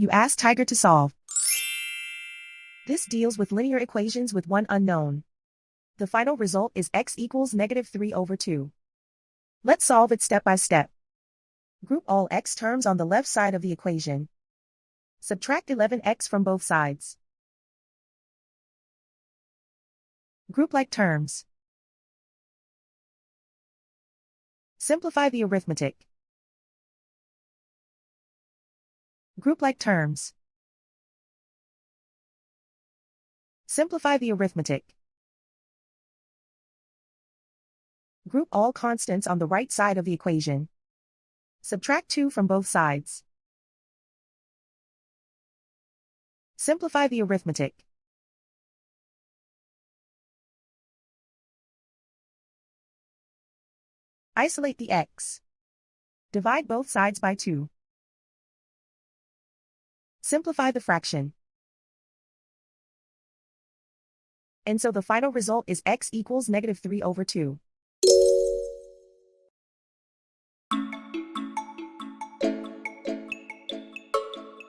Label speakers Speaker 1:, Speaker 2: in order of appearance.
Speaker 1: You ask Tiger to solve. This deals with linear equations with one unknown. The final result is x equals -3/2. Let's solve it step by step. Group all x terms on the left side of the equation. Subtract 11x from both sides. Group like terms. Simplify the arithmetic. Group like terms. Simplify the arithmetic. Group all constants on the right side of the equation. Subtract 2 from both sides. Simplify the arithmetic. Isolate the x. Divide both sides by 2. Simplify the fraction. And so the final result is x equals -3/2.